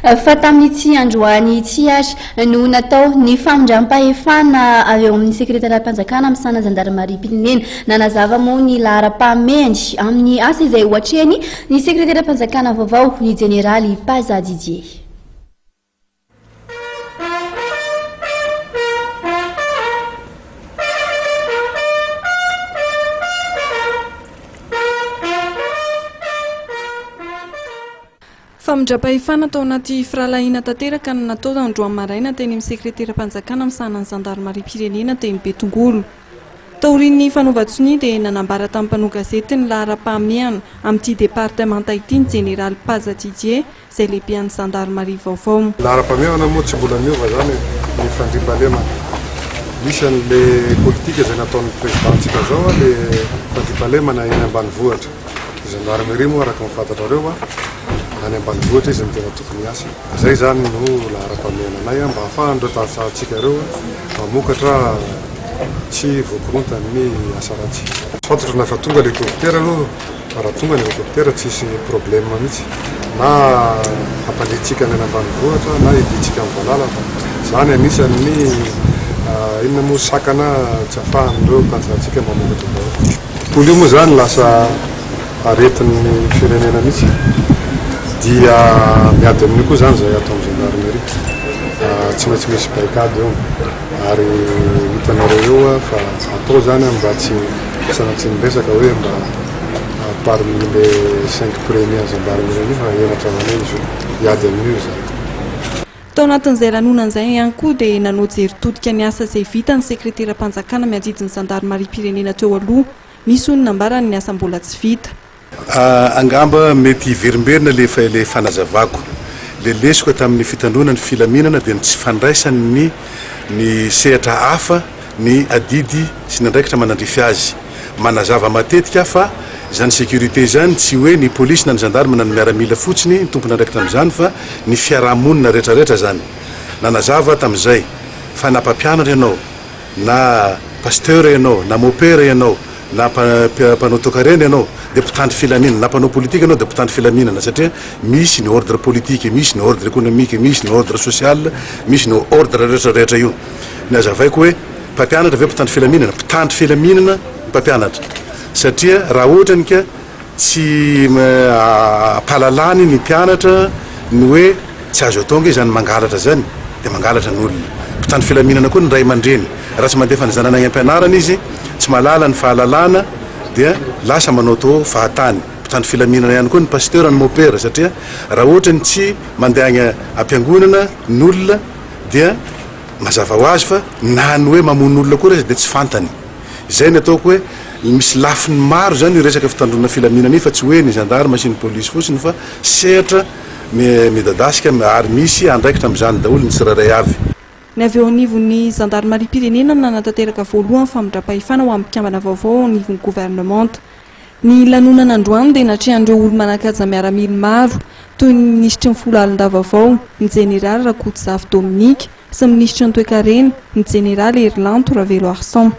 fa tamin'ity androany ity ary no natao ny famindram-pahefana avy eo amin'ny sekretariam-panjakana amin'ny sana zandarmaria pirenena nanazava moa ny lahara-pahamehany amin'ny asa izay hoatrehany ny sekretariam-panjakana vaovao ny jeneraly Paza Didier. Famindram-pahefana tao anaty firalahina tanteraka no natao androany maraina teny amin'ny sekretariam-panjakana amin'ny sanan'ny zandarmaria pirenena teny Betongolo. Taorian'ny fanaovan-tsony dia nanambara tamin'ny mpanao gazety ny lahara-pahamehana amin'ity departemanta ity ny jeneraly Paza Didier izay lehibean'ny zandarmaria vaovao. Lahara-pahamehana moa tsy mbola miova zany ny fandriam-pahalemana. Misy an'ilay politika izay nataon'ny présidentsika zao le fandriam-pahalemana eny ambanivohitra. Zandarmaria moa araka ny fantatrareo any ambanivohitra izy ny tena tokony asa. Izay zany no lahara-pahamehana anay mba ahafahan'ireo tanitsahantsika ireo mamokatra tsy voakorontany ny asa ratsy. Fantatro na fa tonga helicoptera aloha raha tonga ny helicoptera tsisy problème mihitsy na hampandritsika any ambanivohitra na hiditsika amin'ny valalaka. Zany anisan'ny inona moa sakana tsy ahafahan'ireo tanitsahantsika mamokatra vahoaka. Tolo io moa zany lasa aretin'ny firenena mihitsy. Dia miady amin'io koa zany zay atao amin'ny gendarmerie. Tsy maintsy misy baikady eo ary hitanareo eo fa atao zany mba tsy sanatsy miresaka hoe mba parmi les 5 premiers gendarmerie fa henatra zany izy hiady amin'io zany. Tao anatin'izay lanonan'izay ihany koa dia nanao jeritodika ny asa izay vita ny sekretariam-panjakana miadidin'ny zandarmaria pirenena teo aloha. Misy hono nambarany ny asa mbola tsy vita. Angamba mety hiverimberina le fanazavako le lesoko tamin'ny fitandronany filaminana dia tsy fandraisany ny sehatra hafa ny adidy sy nandraikitra manandrify azy manazava matetika fa zany sécurité zany tsy hoe ny polisy na ny gendarme na ny miaramila fotsiny ny tompony andraikitra amin'izany fa ny fiarahamonina rehetrarehetra zany nanazava tamin'izay fa na mpampianatra ianao na pasteur ianao na mopera ianao na mpanao tokarena ianao dia mpitandro filaminana na mpanao politika ianao dia mpitandro filaminana satria misy ny ordre politique misy ny ordre économique misy ny ordre social misy ny ordre rehetrarehetra io ny azavaiko hoe mpampianatra ve mpitandro filaminana mpitandro filaminana mpampianatra satria raha ohatra ny ka tsy palalany ny mpianatra ny hoe tsy azo atonga izany mangalatra zany dia mangalatra ny olona mpitandro filaminana koa ny ray aman-dreny raha tsy mandefa ny zanany any am-pianarana izy tsy malala ny fahalalana dia lasa manao tao fahatany mpitandro filaminana ihany koa ny pasteur ny mopera satria raha ohatra ny tsy mandeha agny am-piangonana ny olona dia mazava ho azy fa na ny hoe mamono olona koa izy dia tsy fantany izay ny ataoko hoe misy lafiny maro zany io resaka fitandrona filaminana io fa tsy hoe ny gendarme sy ny polisy fotsiny fa sehatra midadasika ary misy andraikitra amin'izany daholo ny tsirairay avy. Ny avy eo anivon'ny zandarmaria pirenena nanantanteraka voalohany famindram-pahefana ho amin'ny mpikambana vaovao anivon'ny gouvernemanta. Ny lanonana androany dia natrehan'ireo olo manakaja miaramily maro toy ny ministra ny folo alindavavao ny jeneraly Rakotovavy Dominique sy ny ministra ny toe-karena ny jeneraly Erlanto Ravelo Arsan.